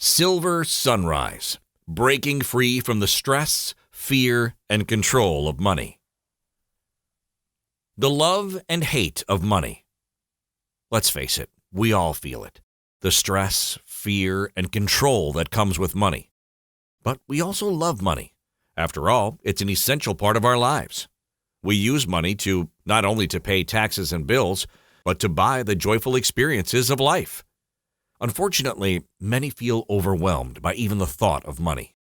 Silver sunrise, breaking free from the stress, fear, and control of money. The love and hate of money. Let's face it, we all feel it. The stress, fear, and control that comes with money. But we also love money. After all, it's an essential part of our lives. We use money not only to pay taxes and bills, but to buy the joyful experiences of life. Unfortunately, many feel overwhelmed by even the thought of money.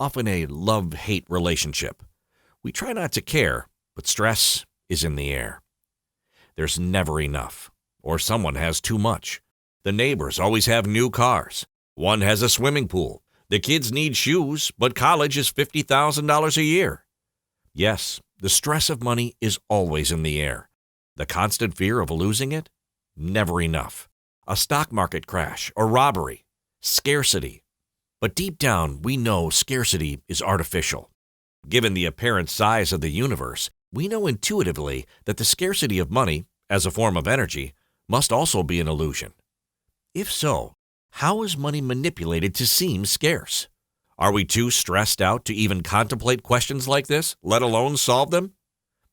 Often a love-hate relationship. We try not to care, but stress is in the air. There's never enough, or someone has too much. The neighbors always have new cars. One has a swimming pool. The kids need shoes, but college is $50,000 a year. Yes, the stress of money is always in the air. The constant fear of losing it? Never enough. A stock market crash or robbery. Scarcity. But deep down, we know scarcity is artificial. Given the apparent size of the universe, we know intuitively that the scarcity of money, as a form of energy, must also be an illusion. If so, how is money manipulated to seem scarce? Are we too stressed out to even contemplate questions like this, let alone solve them?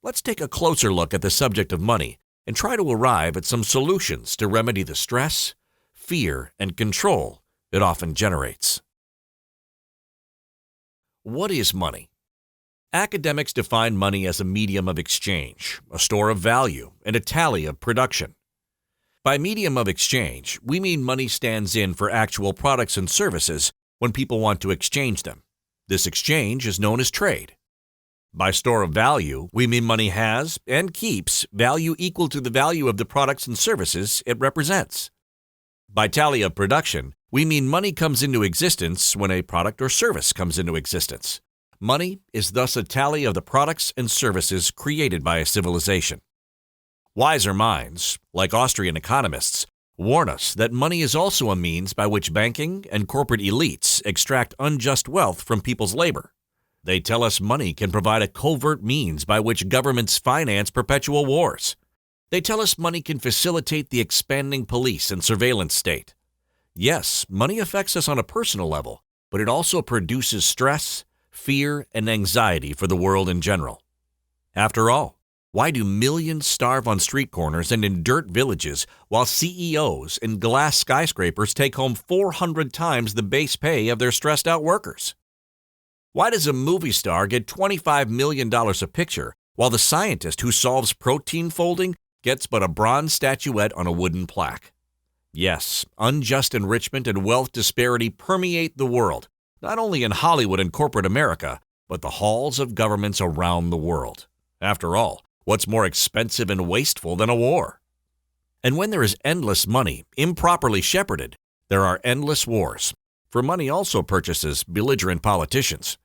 Let's take a closer look at the subject of money and try to arrive at some solutions to remedy the stress, fear, and control it often generates. What is money? Academics define money as a medium of exchange, a store of value, and a tally of production. By medium of exchange, we mean money stands in for actual products and services when people want to exchange them. This exchange is known as trade. By store of value, we mean money has and keeps value equal to the value of the products and services it represents. By tally of production, we mean money comes into existence when a product or service comes into existence. Money is thus a tally of the products and services created by a civilization. Wiser minds, like Austrian economists, warn us that money is also a means by which banking and corporate elites extract unjust wealth from people's labor. They tell us money can provide a covert means by which governments finance perpetual wars. They tell us money can facilitate the expanding police and surveillance state. Yes, money affects us on a personal level, but it also produces stress, fear, and anxiety for the world in general. After all, why do millions starve on street corners and in dirt villages while CEOs in glass skyscrapers take home 400 times the base pay of their stressed-out workers? Why does a movie star get $25 million a picture while the scientist who solves protein folding gets but a bronze statuette on a wooden plaque? Yes, unjust enrichment and wealth disparity permeate the world, not only in Hollywood and corporate America, but the halls of governments around the world. After all, what's more expensive and wasteful than a war? And when there is endless money, improperly shepherded, there are endless wars. For money also purchases belligerent politicians.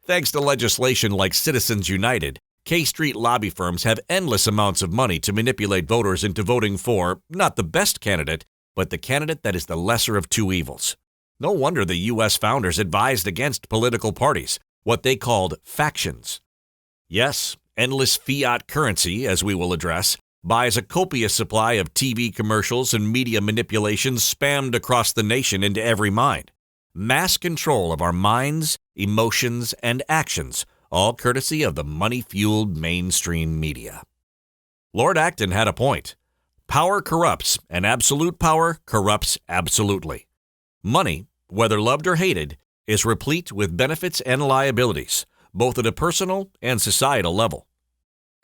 Thanks to legislation like Citizens United, K Street lobby firms have endless amounts of money to manipulate voters into voting for not the best candidate, but the candidate that is the lesser of two evils. No wonder the U.S. founders advised against political parties, what they called factions. Yes, endless fiat currency, as we will address, buys a copious supply of TV commercials and media manipulations spammed across the nation into every mind. Mass control of our minds, emotions, and actions, all courtesy of the money-fueled mainstream media. Lord Acton had a point. Power corrupts, and absolute power corrupts absolutely. Money, whether loved or hated, is replete with benefits and liabilities, both at a personal and societal level.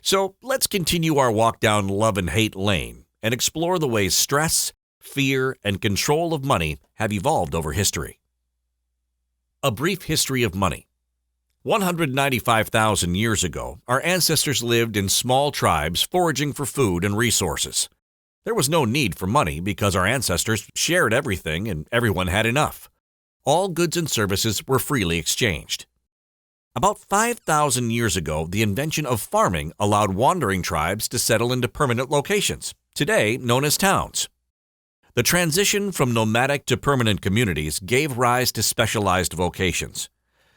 So let's continue our walk down love and hate lane and explore the ways stress, fear, and control of money have evolved over history. A brief history of money. 195,000 years ago, our ancestors lived in small tribes foraging for food and resources. There was no need for money because our ancestors shared everything and everyone had enough. All goods and services were freely exchanged. About 5,000 years ago, the invention of farming allowed wandering tribes to settle into permanent locations, today known as towns. The transition from nomadic to permanent communities gave rise to specialized vocations.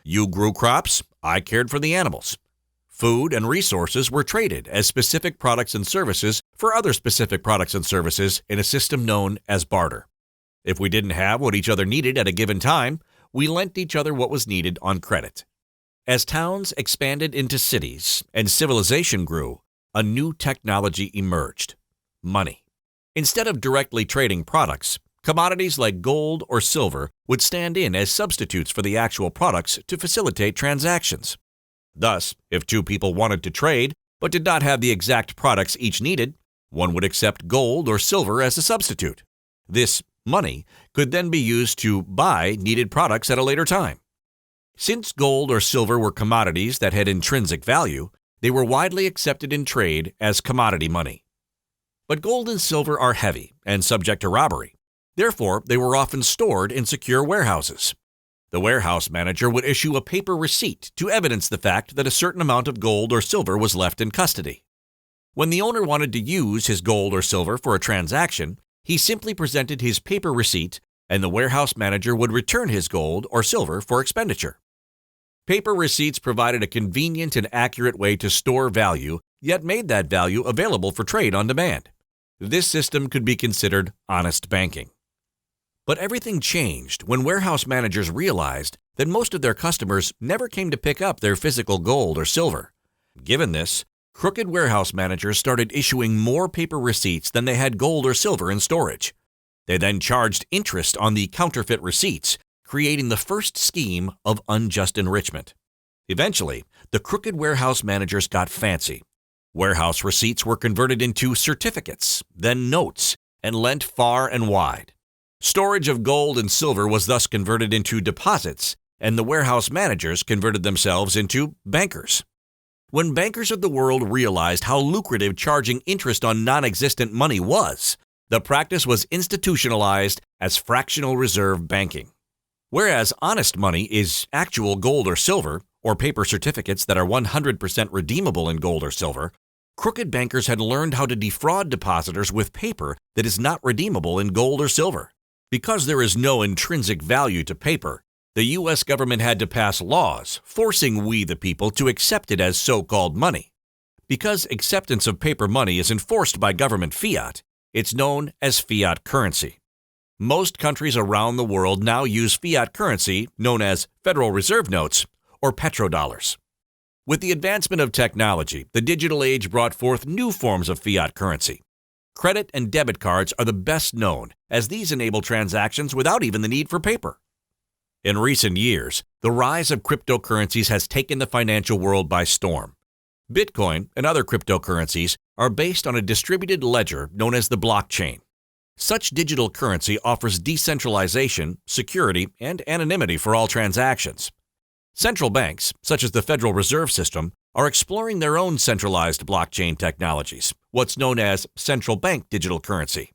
You grew crops, I cared for the animals. Food and resources were traded as specific products and services for other specific products and services in a system known as barter. If we didn't have what each other needed at a given time, we lent each other what was needed on credit. As towns expanded into cities and civilization grew, a new technology emerged: money. Instead of directly trading products, commodities like gold or silver would stand in as substitutes for the actual products to facilitate transactions. Thus, if two people wanted to trade but did not have the exact products each needed, one would accept gold or silver as a substitute. This money could then be used to buy needed products at a later time. Since gold or silver were commodities that had intrinsic value, they were widely accepted in trade as commodity money. But gold and silver are heavy and subject to robbery. Therefore, they were often stored in secure warehouses. The warehouse manager would issue a paper receipt to evidence the fact that a certain amount of gold or silver was left in custody. When the owner wanted to use his gold or silver for a transaction, he simply presented his paper receipt, and the warehouse manager would return his gold or silver for expenditure. Paper receipts provided a convenient and accurate way to store value, yet made that value available for trade on demand. This system could be considered honest banking. But everything changed when warehouse managers realized that most of their customers never came to pick up their physical gold or silver. Given this, crooked warehouse managers started issuing more paper receipts than they had gold or silver in storage. They then charged interest on the counterfeit receipts, creating the first scheme of unjust enrichment. Eventually, the crooked warehouse managers got fancy. Warehouse receipts were converted into certificates, then notes, and lent far and wide. Storage of gold and silver was thus converted into deposits, and the warehouse managers converted themselves into bankers. When bankers of the world realized how lucrative charging interest on non-existent money was, the practice was institutionalized as fractional reserve banking. Whereas honest money is actual gold or silver, or paper certificates that are 100% redeemable in gold or silver, crooked bankers had learned how to defraud depositors with paper that is not redeemable in gold or silver. Because there is no intrinsic value to paper, the U.S. government had to pass laws forcing we the people to accept it as so-called money. Because acceptance of paper money is enforced by government fiat, it's known as fiat currency. Most countries around the world now use fiat currency known as Federal Reserve notes or petrodollars. With the advancement of technology, the digital age brought forth new forms of fiat currency. Credit and debit cards are the best known, as these enable transactions without even the need for paper. In recent years, the rise of cryptocurrencies has taken the financial world by storm. Bitcoin and other cryptocurrencies are based on a distributed ledger known as the blockchain. Such digital currency offers decentralization, security, and anonymity for all transactions. Central banks, such as the Federal Reserve System, are exploring their own centralized blockchain technologies, what's known as Central Bank Digital Currency.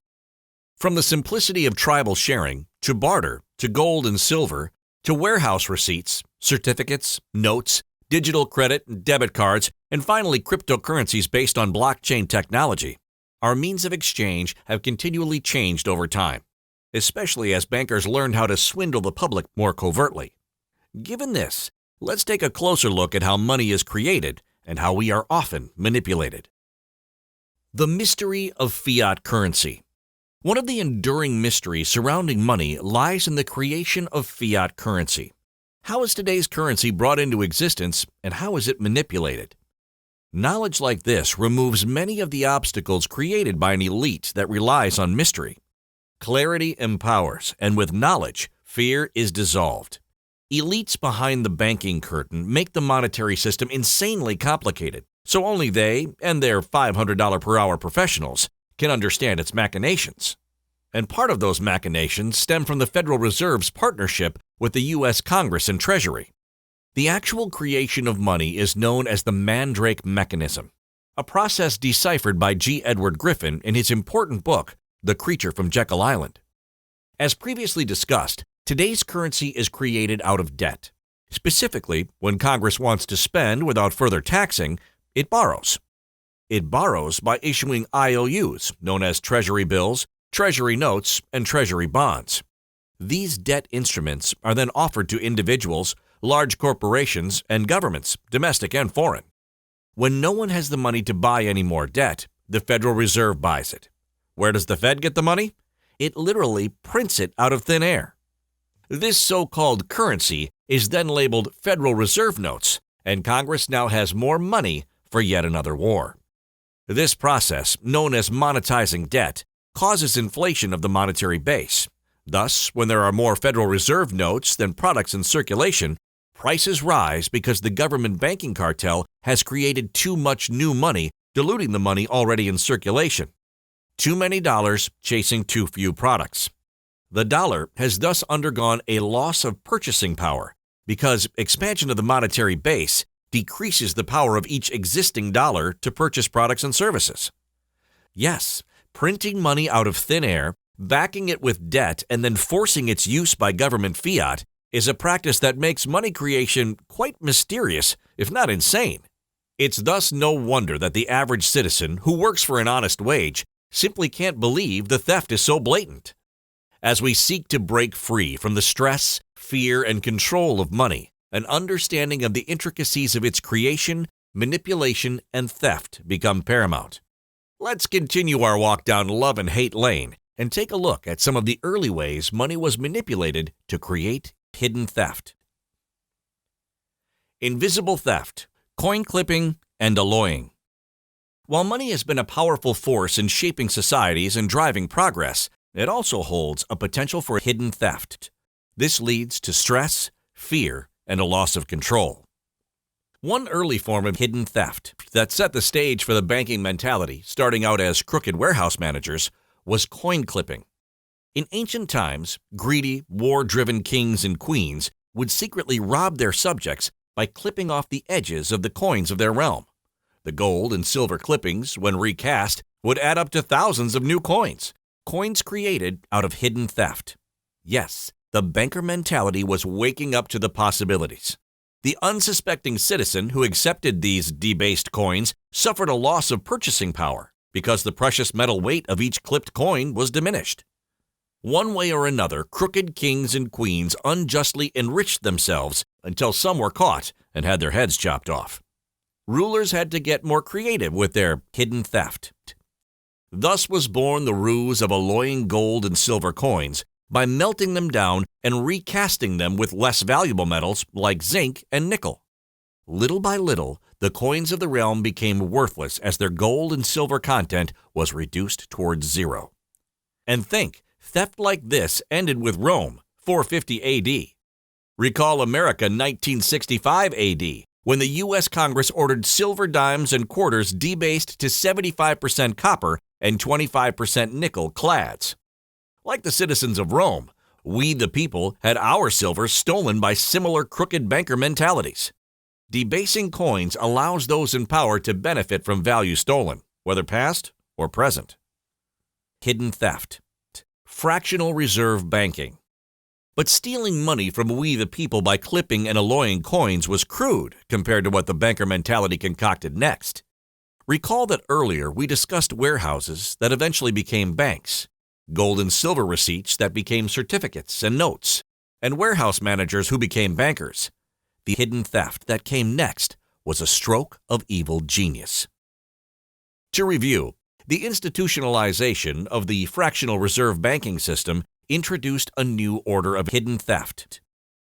From the simplicity of tribal sharing, to barter, to gold and silver, to warehouse receipts, certificates, notes, digital credit and debit cards, and finally cryptocurrencies based on blockchain technology, our means of exchange have continually changed over time, especially as bankers learned how to swindle the public more covertly. Given this, let's take a closer look at how money is created and how we are often manipulated. The mystery of fiat currency. One of the enduring mysteries surrounding money lies in the creation of fiat currency. How is today's currency brought into existence, and how is it manipulated? Knowledge like this removes many of the obstacles created by an elite that relies on mystery. Clarity empowers, and with knowledge, fear is dissolved. Elites behind the banking curtain make the monetary system insanely complicated, so only they and their $500 per hour professionals can understand its machinations. And part of those machinations stem from the Federal Reserve's partnership with the U.S. Congress and Treasury. The actual creation of money is known as the Mandrake Mechanism, a process deciphered by G. Edward Griffin in his important book, The Creature from Jekyll Island. As previously discussed, today's currency is created out of debt. Specifically, when Congress wants to spend without further taxing, it borrows. It borrows by issuing IOUs, known as Treasury bills, Treasury notes, and Treasury bonds. These debt instruments are then offered to individuals, large corporations, and governments, domestic and foreign. When no one has the money to buy any more debt, the Federal Reserve buys it. Where does the Fed get the money? It literally prints it out of thin air. This so-called currency is then labeled Federal Reserve notes, and Congress now has more money for yet another war. This process, known as monetizing debt, causes inflation of the monetary base. Thus, when there are more Federal Reserve notes than products in circulation, prices rise because the government banking cartel has created too much new money, diluting the money already in circulation. Too many dollars chasing too few products. The dollar has thus undergone a loss of purchasing power because expansion of the monetary base decreases the power of each existing dollar to purchase products and services. Yes, printing money out of thin air, backing it with debt, and then forcing its use by government fiat is a practice that makes money creation quite mysterious, if not insane. It's thus no wonder that the average citizen who works for an honest wage simply can't believe the theft is so blatant. As we seek to break free from the stress, fear, and control of money, an understanding of the intricacies of its creation, manipulation, and theft become paramount. Let's continue our walk down love and hate lane and take a look at some of the early ways money was manipulated to create hidden theft. Invisible theft, coin clipping, and alloying. While money has been a powerful force in shaping societies and driving progress, it also holds a potential for hidden theft. This leads to stress, fear, and a loss of control. One early form of hidden theft that set the stage for the banking mentality, starting out as crooked warehouse managers, was coin clipping. In ancient times, greedy, war-driven kings and queens would secretly rob their subjects by clipping off the edges of the coins of their realm. The gold and silver clippings, when recast, would add up to thousands of new coins created out of hidden theft. Yes, the banker mentality was waking up to the possibilities. The unsuspecting citizen who accepted these debased coins suffered a loss of purchasing power because the precious metal weight of each clipped coin was diminished. One way or another, crooked kings and queens unjustly enriched themselves until some were caught and had their heads chopped off. Rulers had to get more creative with their hidden theft. Thus was born the ruse of alloying gold and silver coins by melting them down and recasting them with less valuable metals like zinc and nickel. Little by little, the coins of the realm became worthless as their gold and silver content was reduced towards zero. And think, theft like this ended with Rome, 450 AD. Recall America 1965 AD, when the U.S. Congress ordered silver dimes and quarters debased to 75% copper and 25% nickel clads. Like the citizens of Rome, we the people had our silver stolen by similar crooked banker mentalities. Debasing coins allows those in power to benefit from value stolen, whether past or present. Hidden theft. Fractional reserve banking. But stealing money from we the people by clipping and alloying coins was crude compared to what the banker mentality concocted next. Recall that earlier we discussed warehouses that eventually became banks, gold and silver receipts that became certificates and notes, and warehouse managers who became bankers. The hidden theft that came next was a stroke of evil genius. To review, the institutionalization of the fractional reserve banking system introduced a new order of hidden theft.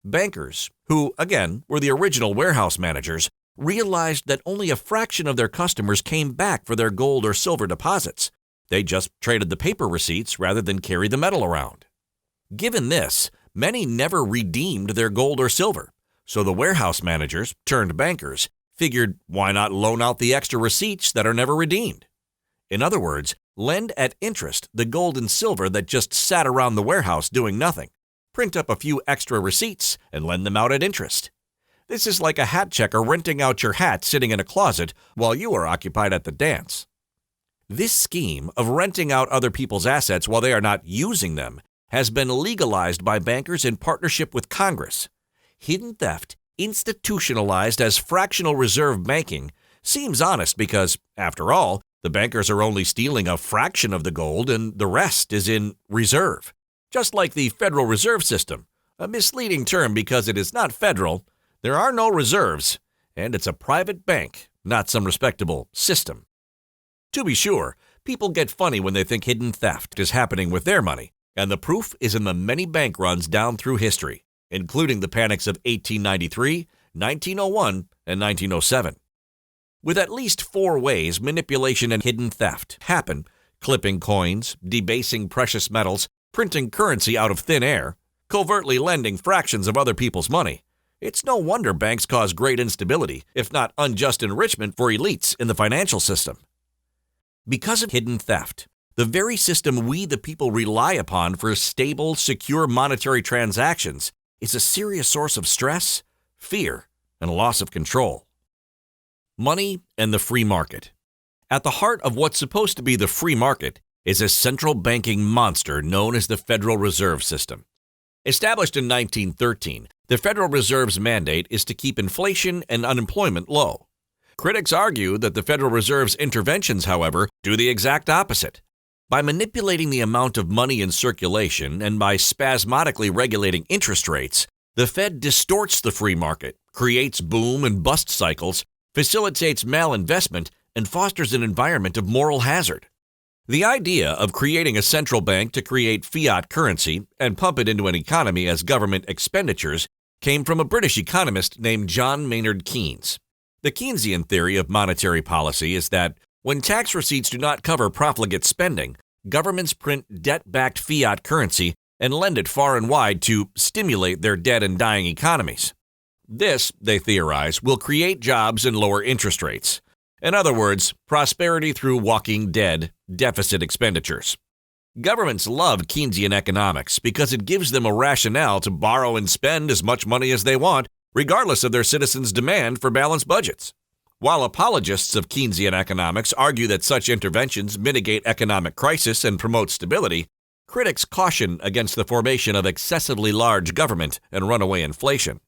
Bankers, who, again, were the original warehouse managers, realized that only a fraction of their customers came back for their gold or silver deposits. They just traded the paper receipts rather than carry the metal around. Given this, many never redeemed their gold or silver, so the warehouse managers, turned bankers, figured why not loan out the extra receipts that are never redeemed? In other words, lend at interest the gold and silver that just sat around the warehouse doing nothing. Print up a few extra receipts and lend them out at interest. This is like a hat checker renting out your hat sitting in a closet while you are occupied at the dance. This scheme of renting out other people's assets while they are not using them has been legalized by bankers in partnership with Congress. Hidden theft, institutionalized as fractional reserve banking, seems honest because, after all, the bankers are only stealing a fraction of the gold and the rest is in reserve. Just like the Federal Reserve System, a misleading term because it is not federal, there are no reserves, and it's a private bank, not some respectable system. To be sure, People get funny when they think hidden theft is happening with their money, and the proof is in the many bank runs down through history, including the panics of 1893, 1901, and 1907. With at least 4 ways manipulation and hidden theft happen: clipping coins, debasing precious metals, printing currency out of thin air, covertly lending fractions of other people's money. It's no wonder banks cause great instability, if not unjust enrichment for elites in the financial system. Because of hidden theft, the very system we the people rely upon for stable, secure monetary transactions is a serious source of stress, fear, and loss of control. Money and the free market. At the heart of what's supposed to be the free market is a central banking monster known as the Federal Reserve System. Established in 1913, the Federal Reserve's mandate is to keep inflation and unemployment low. Critics argue that the Federal Reserve's interventions, however, do the exact opposite. By manipulating the amount of money in circulation and by spasmodically regulating interest rates, the Fed distorts the free market, creates boom and bust cycles, facilitates malinvestment, and fosters an environment of moral hazard. The idea of creating a central bank to create fiat currency and pump it into an economy as government expenditures came from a British economist named John Maynard Keynes. The Keynesian theory of monetary policy is that when tax receipts do not cover profligate spending, governments print debt-backed fiat currency and lend it far and wide to stimulate their dead and dying economies. This, they theorize, will create jobs and lower interest rates. In other words, prosperity through walking dead deficit expenditures. Governments love Keynesian economics because it gives them a rationale to borrow and spend as much money as they want, regardless of their citizens' demand for balanced budgets. While apologists of Keynesian economics argue that such interventions mitigate economic crisis and promote stability, critics caution against the formation of excessively large government and runaway inflation.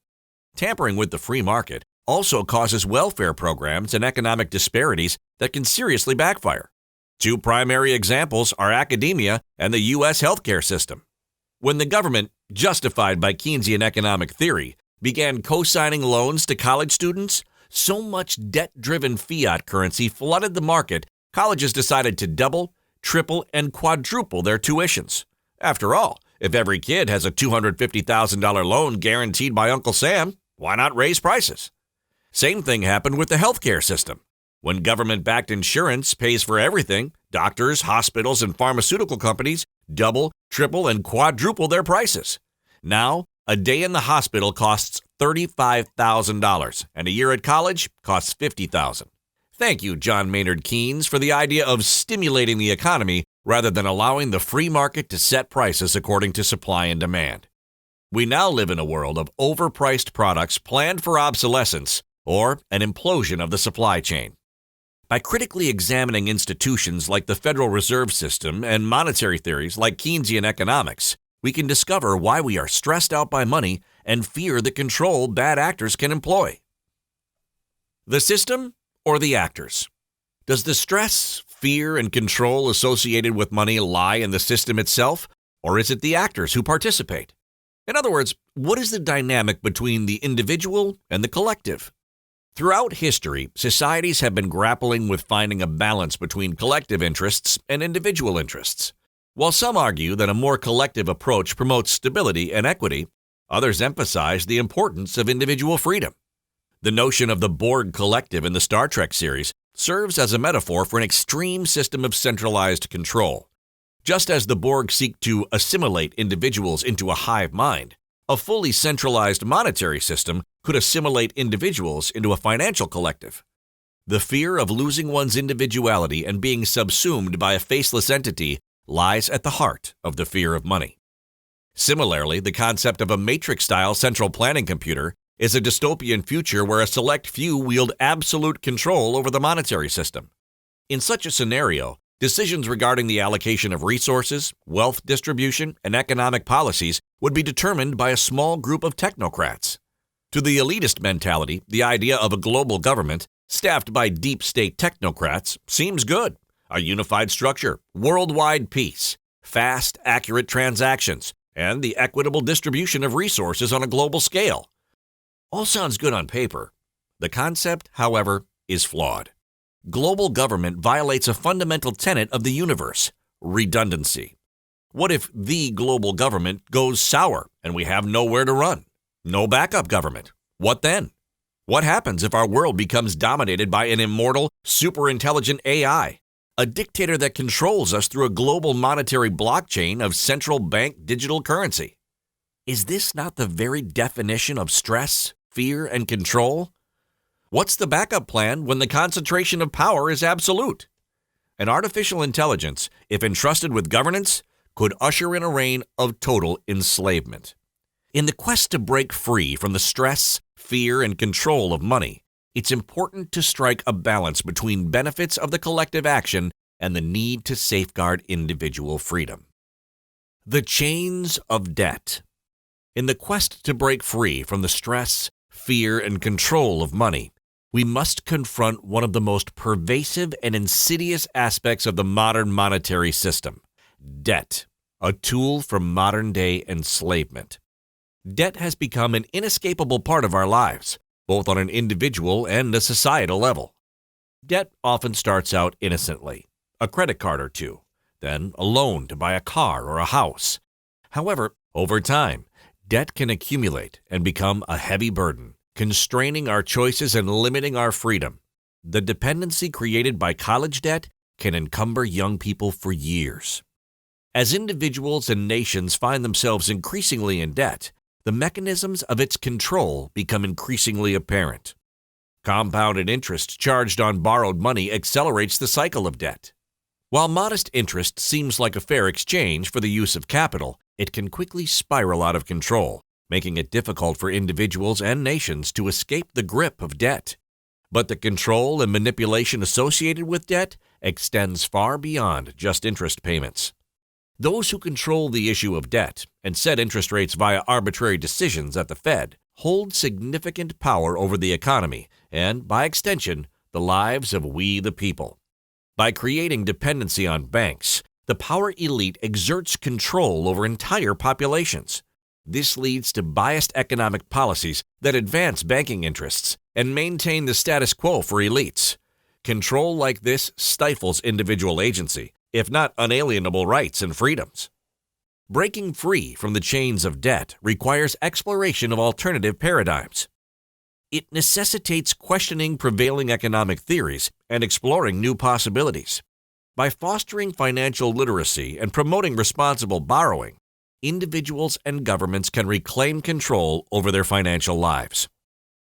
Tampering with the free market also causes welfare programs and economic disparities that can seriously backfire. 2 primary examples are academia and the U.S. healthcare system. When the government, justified by Keynesian economic theory, began co-signing loans to college students, so much debt-driven fiat currency flooded the market, colleges decided to double, triple, and quadruple their tuitions. After all, if every kid has a $250,000 loan guaranteed by Uncle Sam, why not raise prices? Same thing happened with the healthcare system. When government-backed insurance pays for everything, doctors, hospitals, and pharmaceutical companies double, triple, and quadruple their prices. Now, a day in the hospital costs $35,000, and a year at college costs $50,000. Thank you, John Maynard Keynes, for the idea of stimulating the economy rather than allowing the free market to set prices according to supply and demand. We now live in a world of overpriced products planned for obsolescence or an implosion of the supply chain. By critically examining institutions like the Federal Reserve System and monetary theories like Keynesian economics, we can discover why we are stressed out by money and fear the control bad actors can employ. The system or the actors? Does the stress, fear, and control associated with money lie in the system itself, or is it the actors who participate? In other words, what is the dynamic between the individual and the collective? Throughout history, societies have been grappling with finding a balance between collective interests and individual interests. While some argue that a more collective approach promotes stability and equity, others emphasize the importance of individual freedom. The notion of the Borg collective in the Star Trek series serves as a metaphor for an extreme system of centralized control. Just as the Borg seek to assimilate individuals into a hive mind, a fully centralized monetary system could assimilate individuals into a financial collective. The fear of losing one's individuality and being subsumed by a faceless entity lies at the heart of the fear of money. Similarly, the concept of a matrix-style central planning computer is a dystopian future where a select few wield absolute control over the monetary system. In such a scenario, decisions regarding the allocation of resources, wealth distribution, and economic policies would be determined by a small group of technocrats. To the elitist mentality, the idea of a global government, staffed by deep state technocrats, seems good. A unified structure, worldwide peace, fast, accurate transactions, and the equitable distribution of resources on a global scale. All sounds good on paper. The concept, however, is flawed. Global government violates a fundamental tenet of the universe: redundancy. What if the global government goes sour and we have nowhere to run? No backup government. What then? What happens if our world becomes dominated by an immortal, super-intelligent AI, a dictator that controls us through a global monetary blockchain of central bank digital currency? Is this not the very definition of stress, fear, and control? What's the backup plan when the concentration of power is absolute? An artificial intelligence, if entrusted with governance, could usher in a reign of total enslavement. In the quest to break free from the stress, fear, and control of money, it's important to strike a balance between benefits of the collective action and the need to safeguard individual freedom. The chains of debt. In the quest to break free from the stress, fear, and control of money, we must confront one of the most pervasive and insidious aspects of the modern monetary system: debt, a tool for modern-day enslavement. Debt has become an inescapable part of our lives, both on an individual and a societal level. Debt often starts out innocently, a credit card or two, then a loan to buy a car or a house. However, over time, debt can accumulate and become a heavy burden, constraining our choices and limiting our freedom. The dependency created by college debt can encumber young people for years. As individuals and nations find themselves increasingly in debt, the mechanisms of its control become increasingly apparent. Compounded interest charged on borrowed money accelerates the cycle of debt. While modest interest seems like a fair exchange for the use of capital, it can quickly spiral out of control, making it difficult for individuals and nations to escape the grip of debt. But the control and manipulation associated with debt extends far beyond just interest payments. Those who control the issue of debt and set interest rates via arbitrary decisions at the Fed hold significant power over the economy and, by extension, the lives of we the people. By creating dependency on banks, the power elite exerts control over entire populations. This leads to biased economic policies that advance banking interests and maintain the status quo for elites. Control like this stifles individual agency, if not unalienable rights and freedoms. Breaking free from the chains of debt requires exploration of alternative paradigms. It necessitates questioning prevailing economic theories and exploring new possibilities. By fostering financial literacy and promoting responsible borrowing, individuals and governments can reclaim control over their financial lives.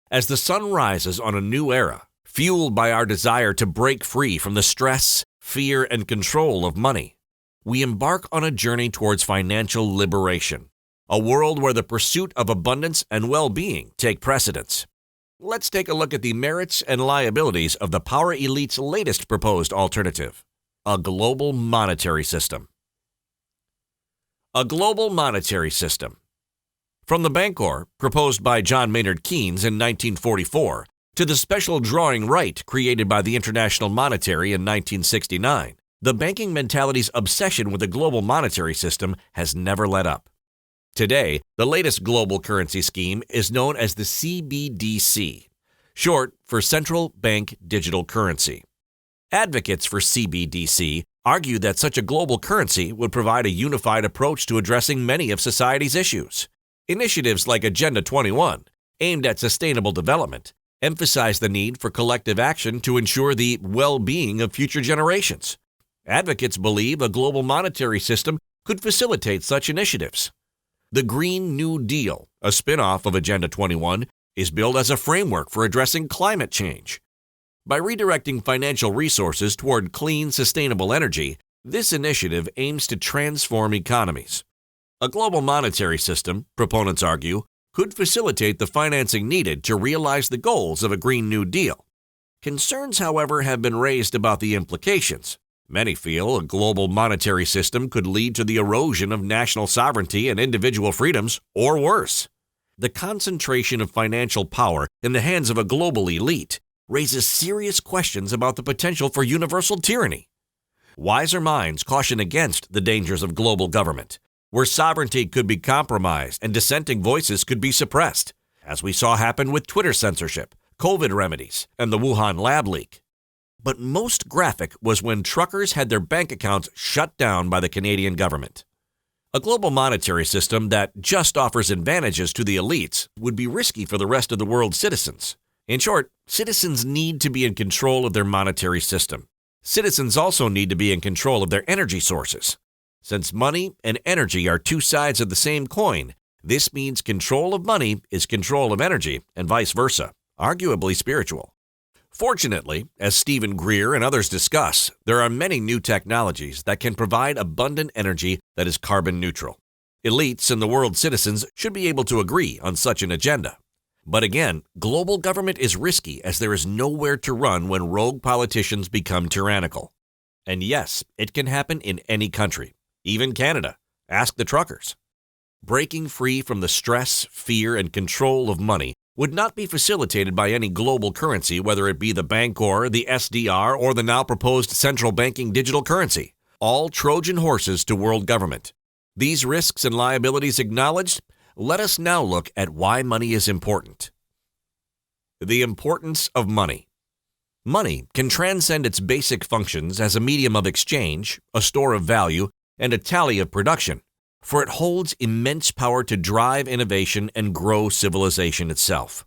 As the sun rises on a new era, fueled by our desire to break free from the stress, fear, and control of money, we embark on a journey towards financial liberation, a world where the pursuit of abundance and well-being take precedence. Let's take a look at the merits and liabilities of the power elite's latest proposed alternative: a global monetary system. A global monetary system. From the Bancor, proposed by John Maynard Keynes in 1944, to the special drawing right created by the International Monetary in 1969, the banking mentality's obsession with a global monetary system has never let up. Today, the latest global currency scheme is known as the CBDC, short for Central Bank Digital Currency. Advocates for CBDC argue that such a global currency would provide a unified approach to addressing many of society's issues. Initiatives like Agenda 21, aimed at sustainable development, emphasize the need for collective action to ensure the well-being of future generations. Advocates believe a global monetary system could facilitate such initiatives. The Green New Deal, a spin-off of Agenda 21, is billed as a framework for addressing climate change. By redirecting financial resources toward clean, sustainable energy, this initiative aims to transform economies. A global monetary system, proponents argue, could facilitate the financing needed to realize the goals of a Green New Deal. Concerns, however, have been raised about the implications. Many feel a global monetary system could lead to the erosion of national sovereignty and individual freedoms, or worse. The concentration of financial power in the hands of a global elite raises serious questions about the potential for universal tyranny. Wiser minds caution against the dangers of global government, where sovereignty could be compromised and dissenting voices could be suppressed, as we saw happen with Twitter censorship, COVID remedies, and the Wuhan lab leak. but most graphic was when truckers had their bank accounts shut down by the Canadian government. A global monetary system that just offers advantages to the elites would be risky for the rest of the world's citizens. In short, citizens need to be in control of their monetary system. Citizens also need to be in control of their energy sources. Since money and energy are two sides of the same coin, this means control of money is control of energy and vice versa, arguably spiritual. Fortunately, as Stephen Greer and others discuss, there are many new technologies that can provide abundant energy that is carbon neutral. Elites and the world's citizens should be able to agree on such an agenda. But again, global government is risky as there is nowhere to run when rogue politicians become tyrannical. And yes, it can happen in any country, even Canada. Ask the truckers. Breaking free from the stress, fear, and control of money would not be facilitated by any global currency, whether it be the Bancor, the SDR, or the now proposed Central Banking Digital Currency, all Trojan horses to world government. These risks and liabilities acknowledged, let us now look at why money is important. The importance of money. Money can transcend its basic functions as a medium of exchange, a store of value, and a tally of production, for it holds immense power to drive innovation and grow civilization itself.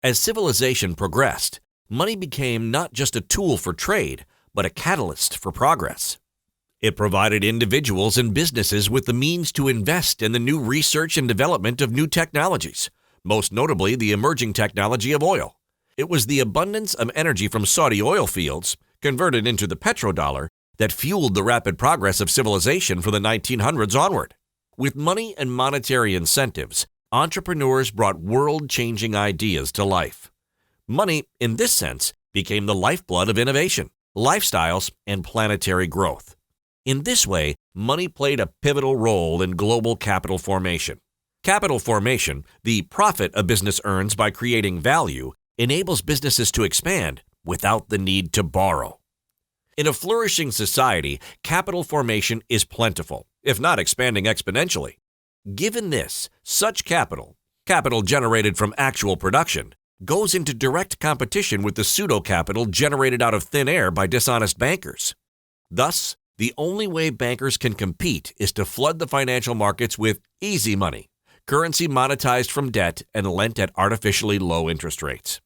As civilization progressed, money became not just a tool for trade, but a catalyst for progress. It provided individuals and businesses with the means to invest in the new research and development of new technologies, most notably the emerging technology of oil. It was the abundance of energy from Saudi oil fields, converted into the petrodollar, that fueled the rapid progress of civilization from the 1900s onward. With money and monetary incentives, entrepreneurs brought world-changing ideas to life. Money, in this sense, became the lifeblood of innovation, lifestyles, and planetary growth. In this way, money played a pivotal role in global capital formation. Capital formation, the profit a business earns by creating value, enables businesses to expand without the need to borrow. In a flourishing society, capital formation is plentiful, if not expanding exponentially. Given this, such capital generated from actual production, goes into direct competition with the pseudo-capital generated out of thin air by dishonest bankers. Thus, the only way bankers can compete is to flood the financial markets with easy money, currency monetized from debt and lent at artificially low interest rates.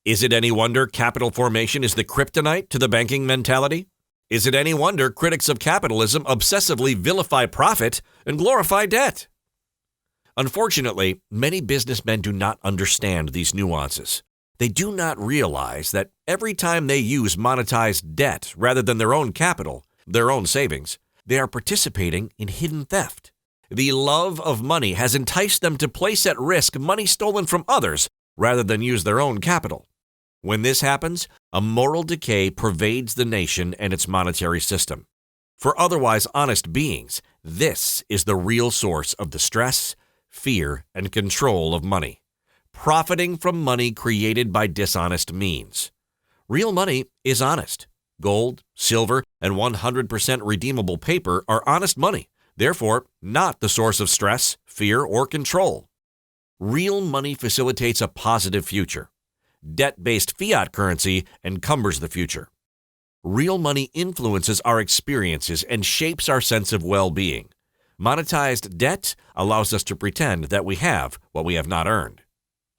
Is it any wonder capital formation is the kryptonite to the banking mentality? Is it any wonder critics of capitalism obsessively vilify profit and glorify debt? Unfortunately, many businessmen do not understand these nuances. They do not realize that every time they use monetized debt rather than their own capital, their own savings, they are participating in hidden theft. The love of money has enticed them to place at risk money stolen from others rather than use their own capital. When this happens, a moral decay pervades the nation and its monetary system. For otherwise honest beings, this is the real source of the stress, fear, and control of money. Profiting from money created by dishonest means. Real money is honest. Gold, silver, and 100% redeemable paper are honest money, therefore not the source of stress, fear, or control. Real money facilitates a positive future. Debt-based fiat currency encumbers the future. Real money influences our experiences and shapes our sense of well-being. Monetized debt allows us to pretend that we have what we have not earned.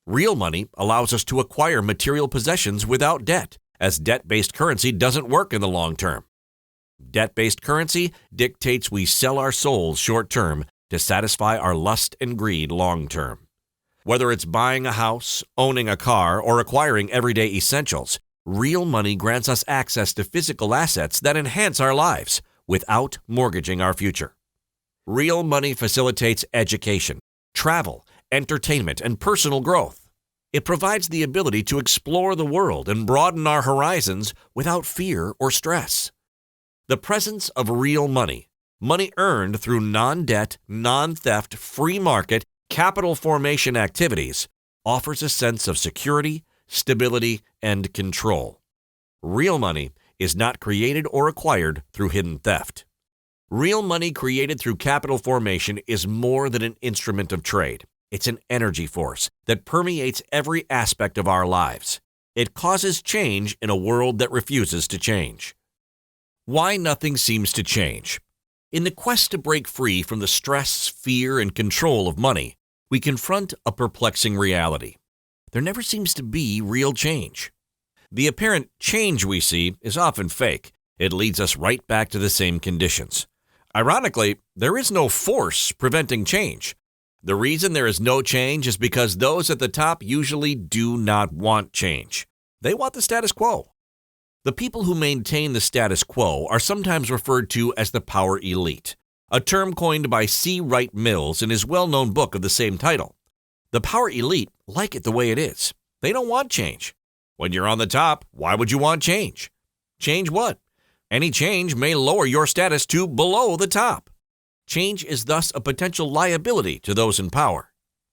Real money allows us to acquire material possessions without debt, as debt-based currency doesn't work in the long term. Debt-based currency dictates we sell our souls short-term to satisfy our lust and greed long-term. Whether it's buying a house, owning a car, or acquiring everyday essentials, real money grants us access to physical assets that enhance our lives without mortgaging our future. Real money facilitates education, travel, entertainment, and personal growth. It provides the ability to explore the world and broaden our horizons without fear or stress. The presence of real money, money earned through non-debt, non-theft, free market, capital formation activities, offers a sense of security, stability, and control. Real money is not created or acquired through hidden theft. Real money created through capital formation is more than an instrument of trade. It's an energy force that permeates every aspect of our lives. It causes change in a world that refuses to change. Why nothing seems to change. In the quest to break free from the stress, fear, and control of money, we confront a perplexing reality. There never seems to be real change. The apparent change we see is often fake. It leads us right back to the same conditions. Ironically, there is no force preventing change. The reason there is no change is because those at the top usually do not want change. They want the status quo. The people who maintain the status quo are sometimes referred to as the power elite, a term coined by C. Wright Mills in his well-known book of the same title. The power elite like it the way it is. They don't want change. When you're on the top, why would you want change? Change what? Any change may lower your status to below the top. Change is thus a potential liability to those in power.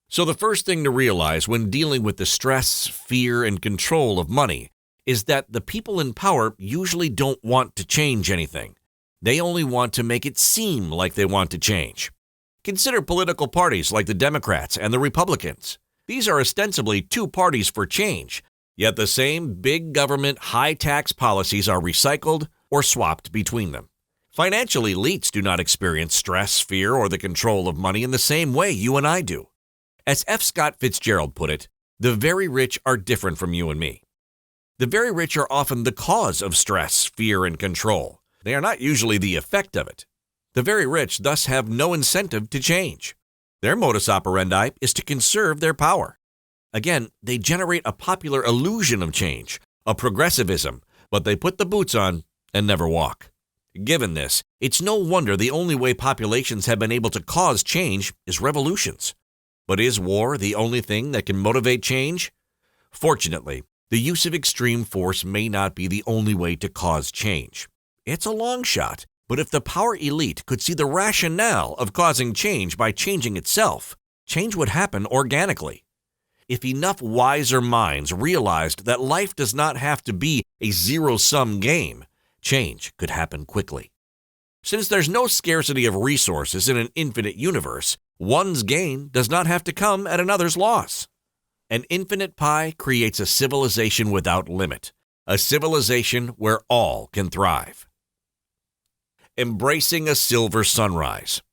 So the first thing to realize when dealing with the stress, fear, and control of money is that the people in power usually don't want to change anything. They only want to make it seem like they want to change. Consider political parties like the Democrats and the Republicans. These are ostensibly two parties for change, yet the same big government, high-tax policies are recycled or swapped between them. Financial elites do not experience stress, fear, or the control of money in the same way you and I do. As F. Scott Fitzgerald put it, the very rich are different from you and me. The very rich are often the cause of stress, fear, and control. They are not usually the effect of it. The very rich thus have no incentive to change. Their modus operandi is to conserve their power. Again, they generate a popular illusion of change, a progressivism, but they put the boots on and never walk. Given this, it's no wonder the only way populations have been able to cause change is revolutions. But is war the only thing that can motivate change? Fortunately, the use of extreme force may not be the only way to cause change. It's a long shot, but if the power elite could see the rationale of causing change by changing itself, change would happen organically. If enough wiser minds realized that life does not have to be a zero-sum game, change could happen quickly. Since there's no scarcity of resources in an infinite universe, one's gain does not have to come at another's loss. An infinite pie creates a civilization without limit, a civilization where all can thrive. Embracing a silver sunrise.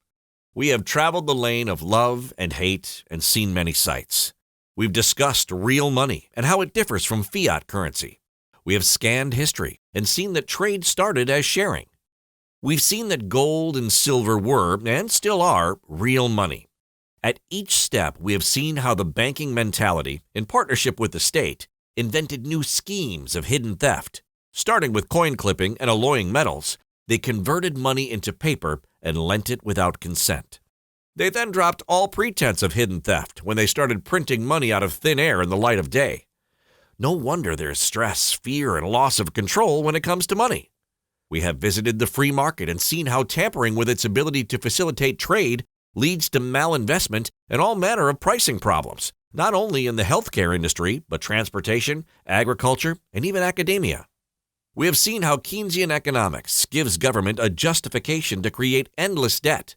We have traveled the lane of love and hate and seen many sights. We've discussed real money and how it differs from fiat currency. We have scanned history and seen that trade started as sharing. We've seen that gold and silver were, and still are, real money. At each step, we have seen how the banking mentality, in partnership with the state, invented new schemes of hidden theft. Starting with coin clipping and alloying metals, they converted money into paper and lent it without consent. They then dropped all pretense of hidden theft when they started printing money out of thin air in the light of day. No wonder there's stress, fear, and loss of control when it comes to money. We have visited the free market and seen how tampering with its ability to facilitate trade leads to malinvestment and all manner of pricing problems, not only in the healthcare industry, but transportation, agriculture, and even academia. We have seen how Keynesian economics gives government a justification to create endless debt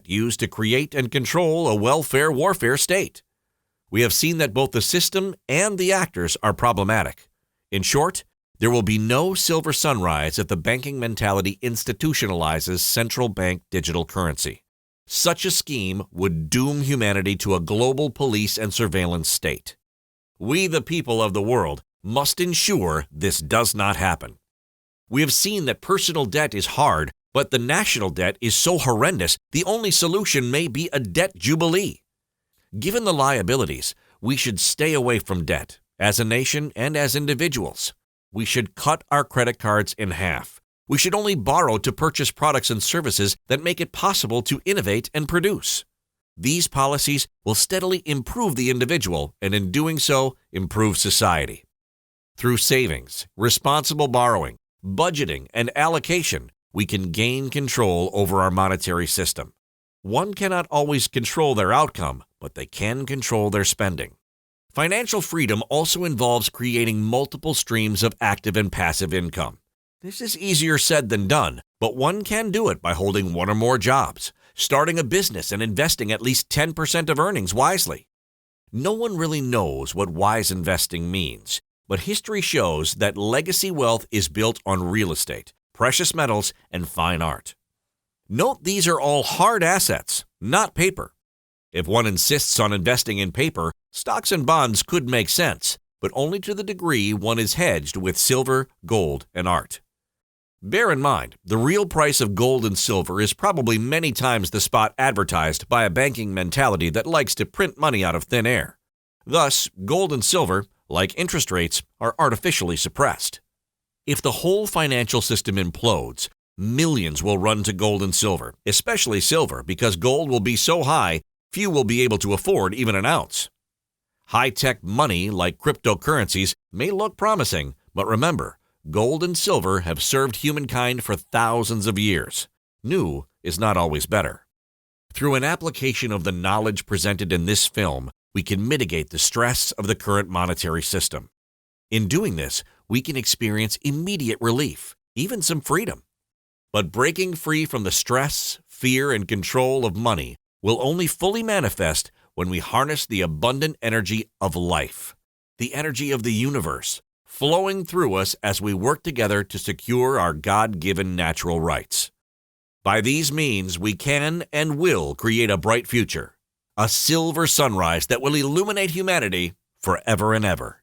used to create and control a welfare warfare state. We have seen that both the system and the actors are problematic. In short, there will be no silver sunrise if the banking mentality institutionalizes central bank digital currency. Such a scheme would doom humanity to a global police and surveillance state. We, the people of the world, must ensure this does not happen. We have seen that personal debt is hard, but the national debt is so horrendous, the only solution may be a debt jubilee. Given the liabilities, we should stay away from debt, as a nation and as individuals. We should cut our credit cards in half. We should only borrow to purchase products and services that make it possible to innovate and produce. These policies will steadily improve the individual and in doing so, improve society. Through savings, responsible borrowing, budgeting, and allocation, we can gain control over our monetary system. One cannot always control their outcome, but they can control their spending. Financial freedom also involves creating multiple streams of active and passive income. This is easier said than done, but one can do it by holding one or more jobs, starting a business, and investing at least 10% of earnings wisely. No one really knows what wise investing means, But history shows that legacy wealth is built on real estate, precious metals, and fine art. Note these are all hard assets, not paper. If one insists on investing in paper, stocks and bonds could make sense, but only to the degree one is hedged with silver, gold, and art. Bear in mind, the real price of gold and silver is probably many times the spot advertised by a banking mentality that likes to print money out of thin air. Thus, gold and silver, like interest rates, are artificially suppressed. If the whole financial system implodes, millions will run to gold and silver, especially silver, because gold will be so high, few will be able to afford even an ounce. High-tech money like cryptocurrencies may look promising, but remember, gold and silver have served humankind for thousands of years. New is not always better. Through an application of the knowledge presented in this film, we can mitigate the stress of the current monetary system. In doing this, we can experience immediate relief, even some freedom. But breaking free from the stress, fear, and control of money will only fully manifest when we harness the abundant energy of life, the energy of the universe, flowing through us as we work together to secure our God-given natural rights. By these means, we can and will create a bright future, a silver sunrise that will illuminate humanity forever and ever.